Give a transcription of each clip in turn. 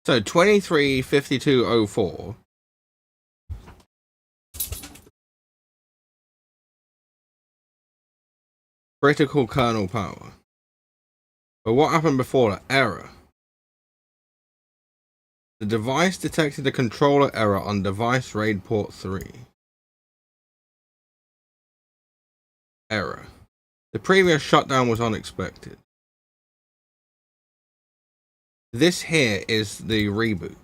So 235204. Critical kernel power. But what happened before that? Error. The device detected a controller error on device RAID port 3. Error. The previous shutdown was unexpected. This here is the reboot.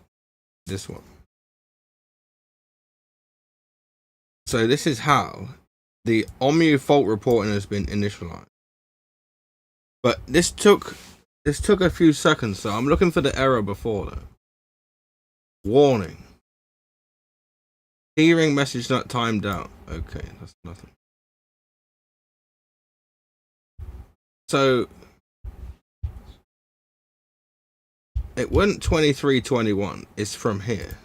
This one. So this is how the OMU fault reporting has been initialized. But this took a few seconds, so I'm looking for the error before that. Warning. Keyring message not timed out. Okay, that's nothing. So it went 2321. It's from here.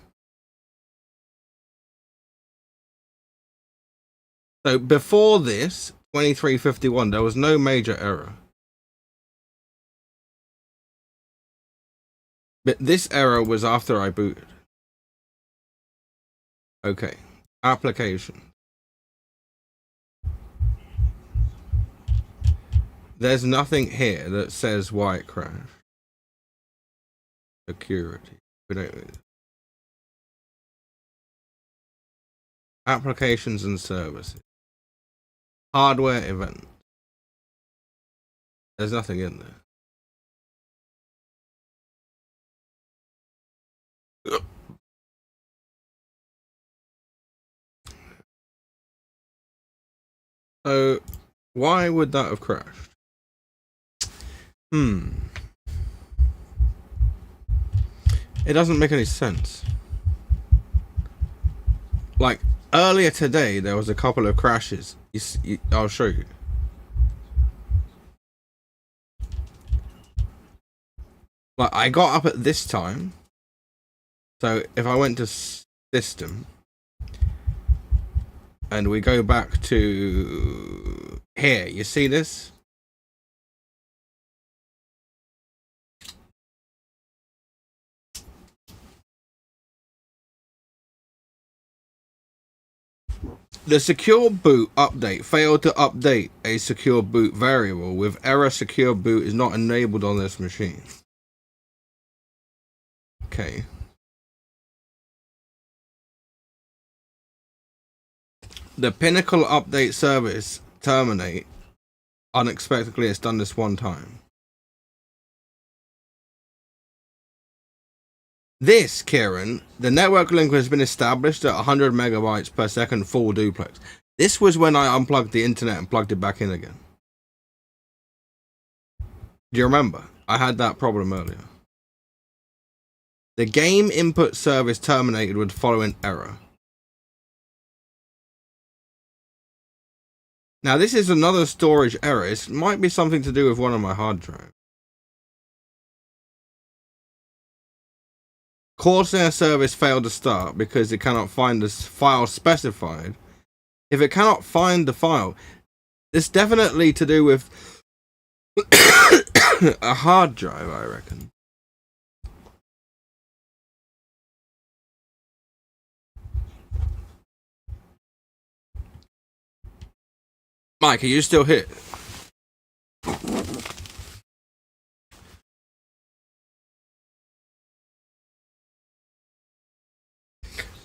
So before this, 2351, there was no major error. But this error was after I booted. Okay. Application. There's nothing here that says why it crashed. Security. We don't. Applications and services. Hardware event. There's nothing in there. So, why would that have crashed? It doesn't make any sense. Like, earlier today, there was a couple of crashes. I'll show you. Like, I got up at this time. So, if I went to system, and we go back to here, you see this? The secure boot update failed to update a secure boot variable with error. Secure boot is not enabled on this machine. Okay. The Pinnacle update service terminate unexpectedly. It's done this one time. This, Kieran, the network link has been established at 100 megabytes per second full duplex. This was when I unplugged the internet and plugged it back in again. Do you remember? I had that problem earlier. The game input service terminated with the following error. Now, this is another storage error. It might be something to do with one of my hard drives. Corsair service failed to start because it cannot find the file specified. If it cannot find the file, it's definitely to do with a hard drive, I reckon. Mike, are you still here?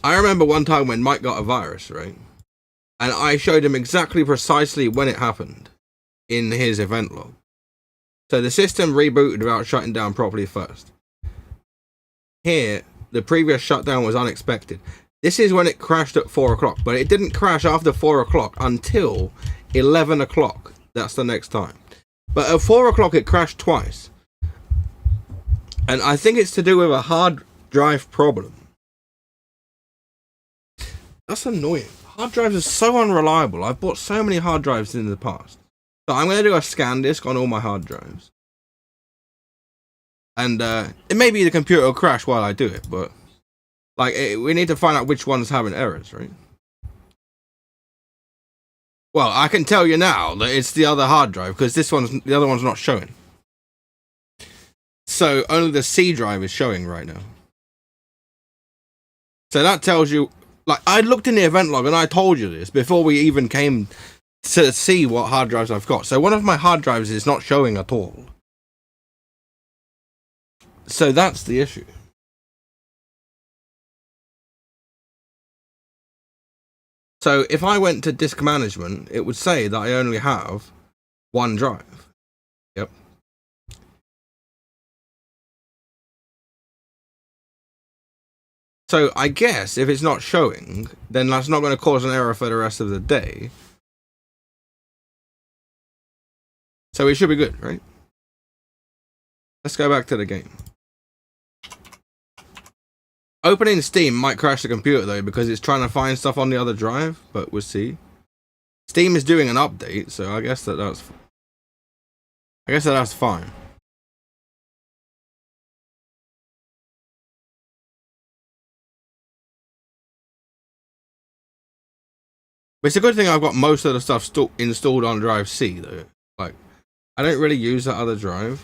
I remember one time when Mike got a virus, right? And I showed him exactly precisely when it happened in his event log. So the system rebooted without shutting down properly first. Here, the previous shutdown was unexpected. This is when it crashed at 4 o'clock, but it didn't crash after 4 o'clock until 11 o'clock. That's the next time. But at 4 o'clock, it crashed twice. And I think it's to do with a hard drive problem. That's annoying. Hard drives are so unreliable. I've bought so many hard drives in the past. So I'm going to do a scan disk on all my hard drives. And it may be the computer will crash while I do it, but like we need to find out which one's having errors, right? Well, I can tell you now that it's the other hard drive because the other one's not showing. So only the C drive is showing right now. So that tells you, like, I looked in the event log and I told you this before we even came to see what hard drives I've got. So one of my hard drives is not showing at all. So that's the issue. So if I went to disk management, it would say that I only have one drive. Yep. So I guess if it's not showing, then that's not going to cause an error for the rest of the day. So it should be good, right? Let's go back to the game. Opening Steam might crash the computer though, because it's trying to find stuff on the other drive, but we'll see. Steam is doing an update, so I guess that's fine. But it's a good thing I've got most of the stuff installed on drive C though. Like, I don't really use that other drive.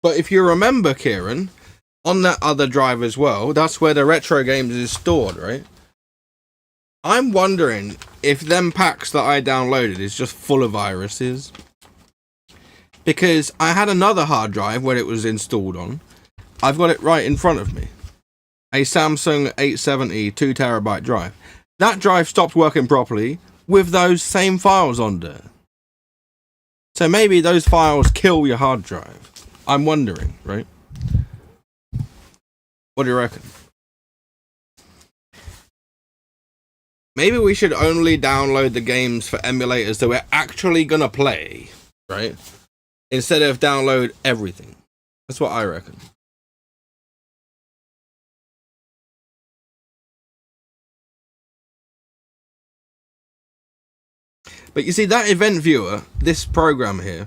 But if you remember, Kieran, on that other drive as well, that's where the retro games is stored, right? I'm wondering if them packs that I downloaded is just full of viruses. Because I had another hard drive where it was installed on. I've got it right in front of me. A Samsung 870 2TB drive. That drive stopped working properly with those same files on there. So maybe those files kill your hard drive. I'm wondering, right? What do you reckon? Maybe we should only download the games for emulators that we're actually gonna play, right? Instead of download everything. That's what I reckon. But you see, that event viewer, this program here,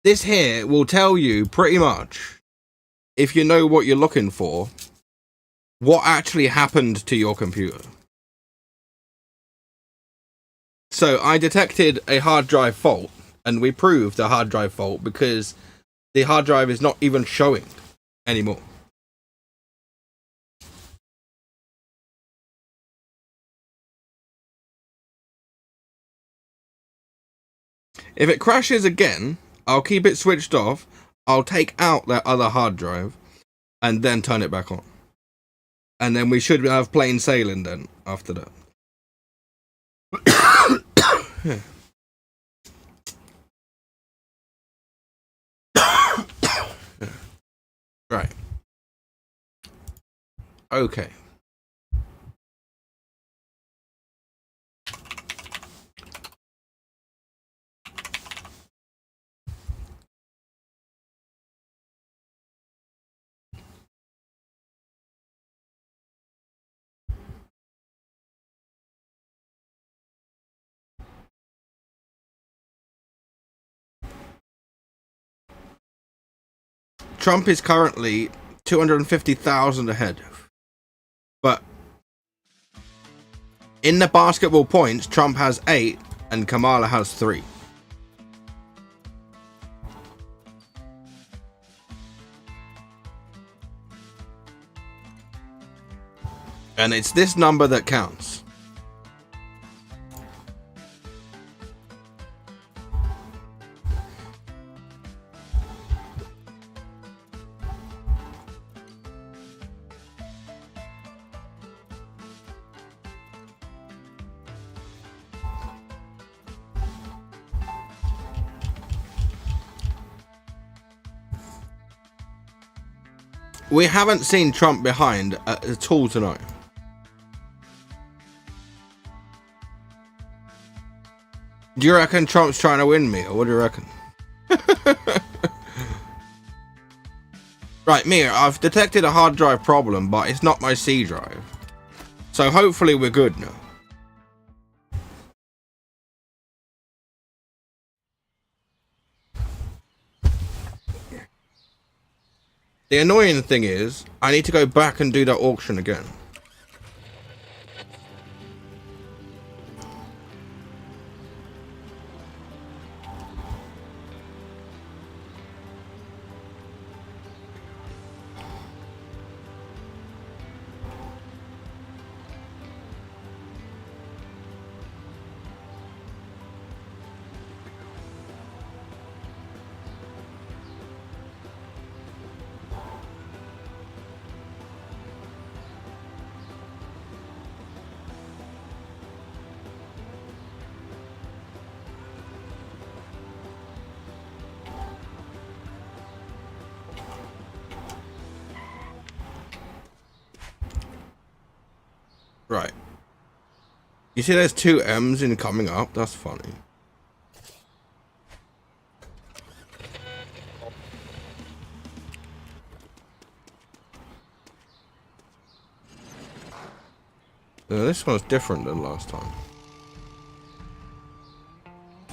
this here will tell you pretty much, if you know what you're looking for, what actually happened to your computer. So I detected a hard drive fault, and we proved a hard drive fault because the hard drive is not even showing anymore. If it crashes again, I'll keep it switched off, I'll take out that other hard drive, and then turn it back on. And then we should have plain sailing then, after that. Right. Okay. Trump is currently 250,000 ahead. But in the basketball points, Trump has 8 and Kamala has 3. And it's this number that counts. We haven't seen Trump behind at all tonight. Do you reckon Trump's trying to win me, or what do you reckon? Right, Mia, I've detected a hard drive problem, but it's not my C drive. So hopefully we're good now. The annoying thing is, I need to go back and do that auction again. Right. You see there's two M's in coming up? That's funny. This one's different than last time.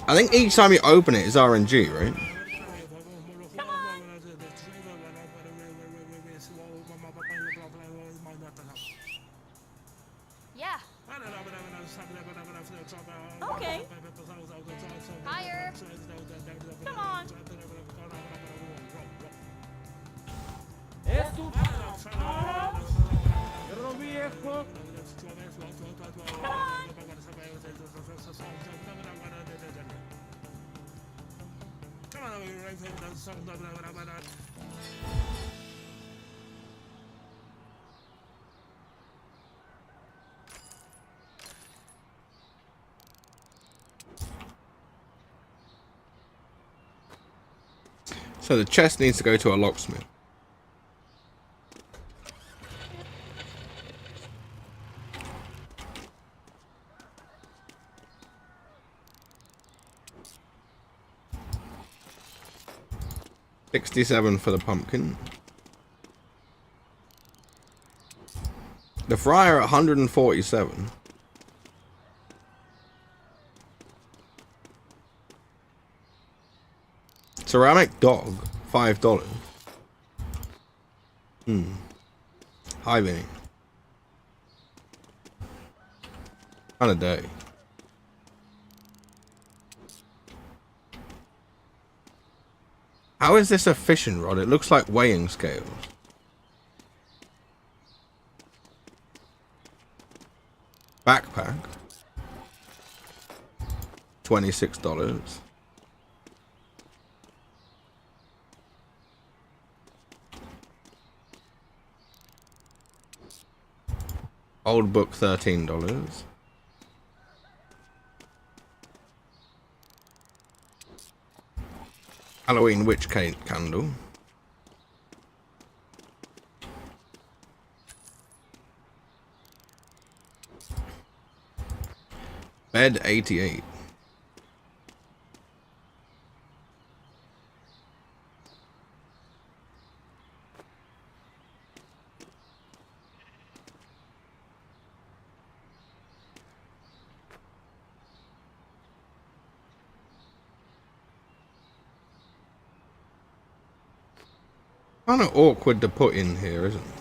I think each time you open it is RNG, right? Come on. Yeah. Okay. Higher. Come on. So the chest needs to go to a locksmith. $67 for the pumpkin. The fryer at $147. Ceramic dog, $5. Hi, Vinny. On a day. How is this a fishing rod? It looks like weighing scales. Backpack. $26. Old book, $13. Halloween witch candle. Bed, $88. Kind of awkward to put in here, isn't it?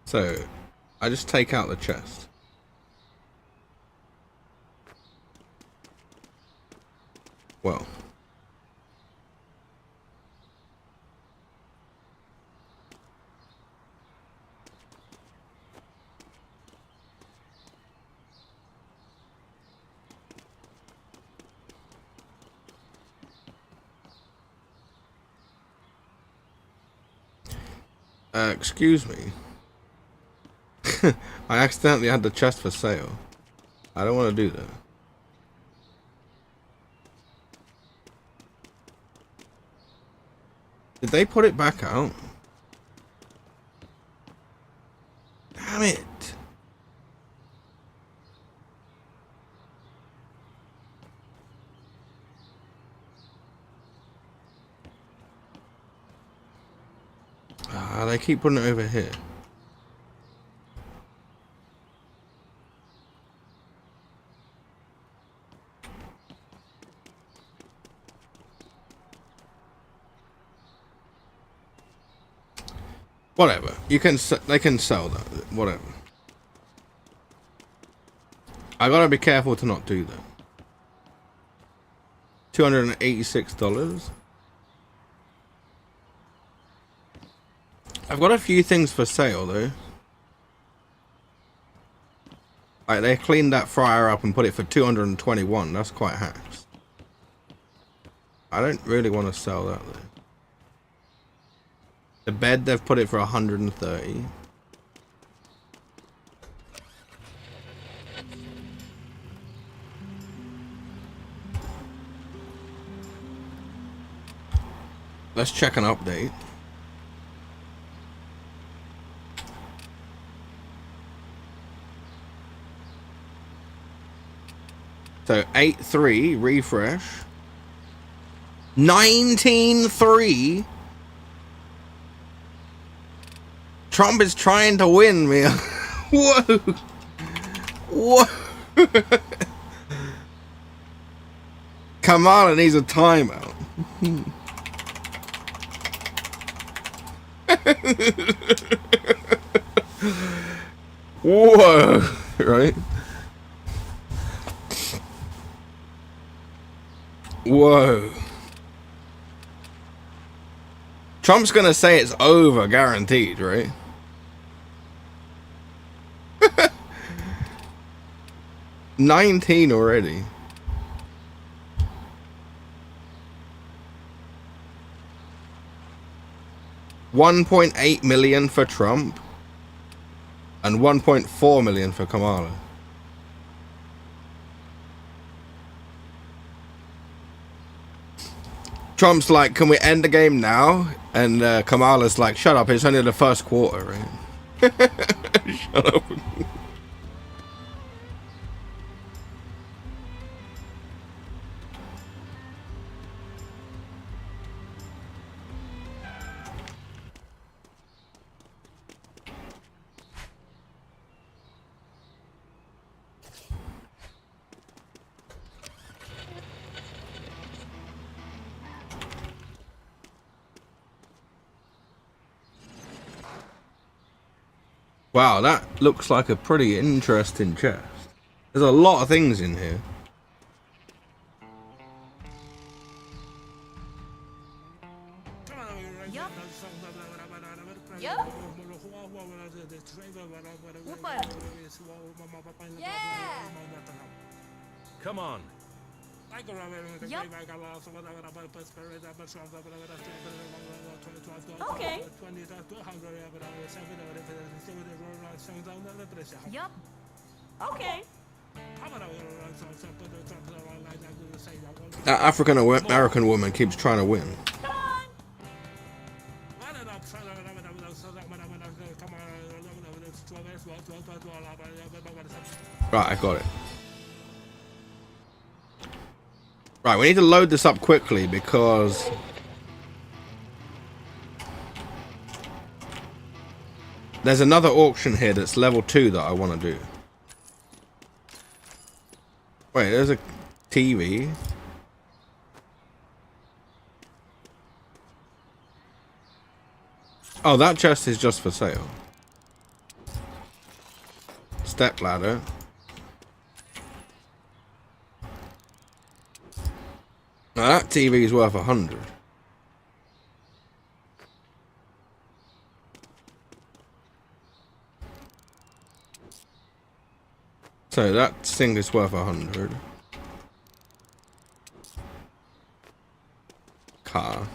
So, I just take out the chest. Well. Excuse me. I accidentally had the chest for sale. I don't want to do that. Did they put it back out? Damn it. Ah, they keep putting it over here. Whatever. You can. They can sell that. Whatever. I gotta be careful to not do that. $286. I've got a few things for sale though. Like, they cleaned that fryer up and put it for 221. That's quite hacks. I don't really want to sell that though. The bed, they've put it for 130. Let's check an update. So 8.3 refresh. 19.3. Trump is trying to win me. Whoa. Whoa. Kamala needs a timeout. Whoa. Right? Whoa. Trump's gonna say it's over, guaranteed, right? 19 already. $1.8 million for Trump and 1.4 million for Kamala. Trump's like, can we end the game now? And Kamala's like, shut up, it's only the first quarter, right? Shut up. Wow, that looks like a pretty interesting chest. There's a lot of things in here. Yup. Yup. Yeah. Come on. Yup. Okay. Yup. Okay. That African American woman keeps trying to win. Come on. Right, I got it. Right, we need to load this up quickly because there's another auction here that's level 2 that I want to do. Wait, there's a TV. Oh, that chest is just for sale. Step ladder. Now that TV is worth 100. So that thing is worth 100. Car.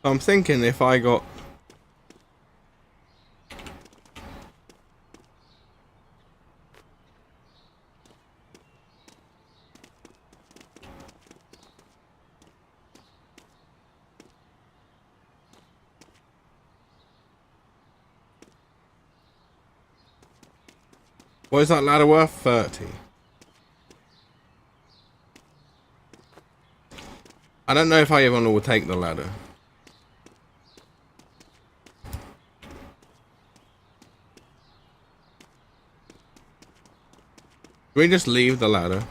I'm thinking if I got what is that ladder worth? 30. I don't know if I even will take the ladder. We just leave the ladder.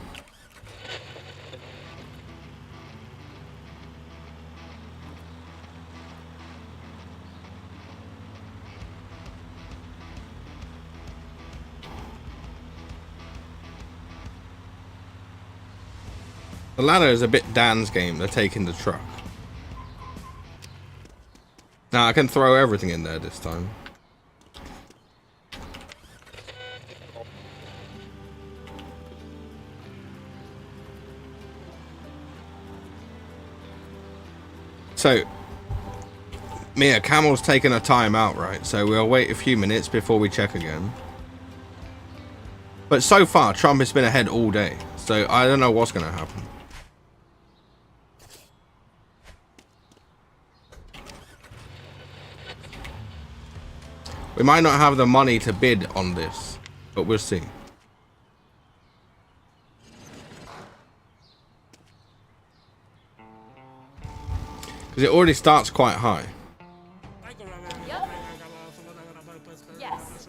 The ladder is a bit Dan's game. They're taking the truck. Now I can throw everything in there this time. So, Mia, Camel's taking a time out, right? So we'll wait a few minutes before we check again. But so far, Trump has been ahead all day. So I don't know what's going to happen. We might not have the money to bid on this, but we'll see. Because it already starts quite high. Yep. Yes.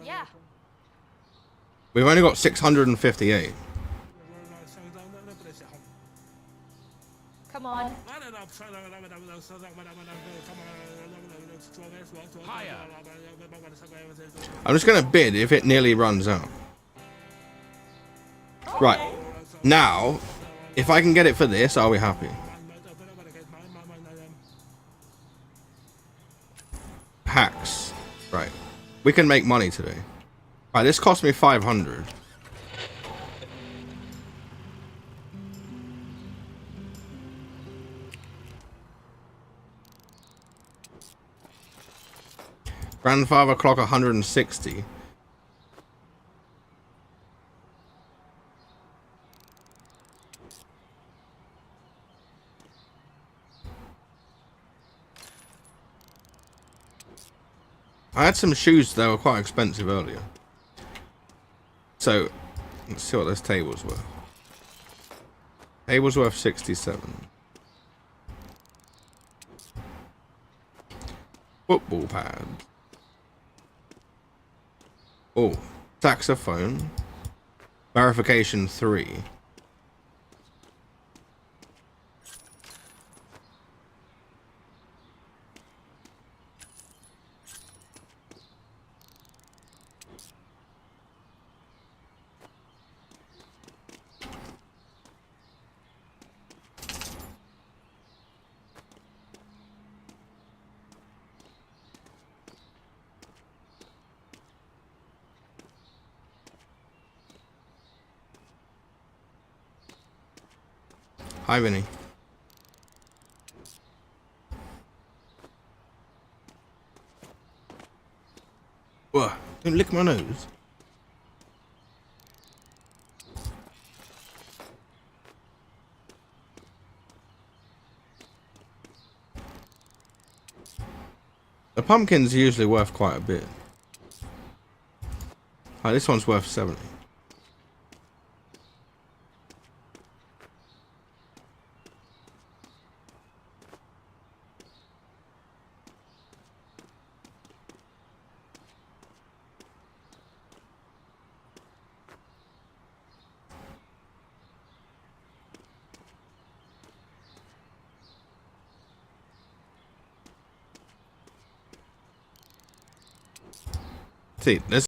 Yeah. We've only got 658. Come on. Higher. I'm just going to bid if it nearly runs out. Right. Now, if I can get it for this, I'll be happy. Hacks. Right. We can make money today. Right, this cost me 500. Grandfather clock 160. I had some shoes that were quite expensive earlier. So, let's see what this table's worth. Table's worth 67. Football pad. Oh, saxophone. Verification 3. Hi, Vinny. Whoa, don't lick my nose. The pumpkin's usually worth quite a bit. Hi, this one's worth 70. See, this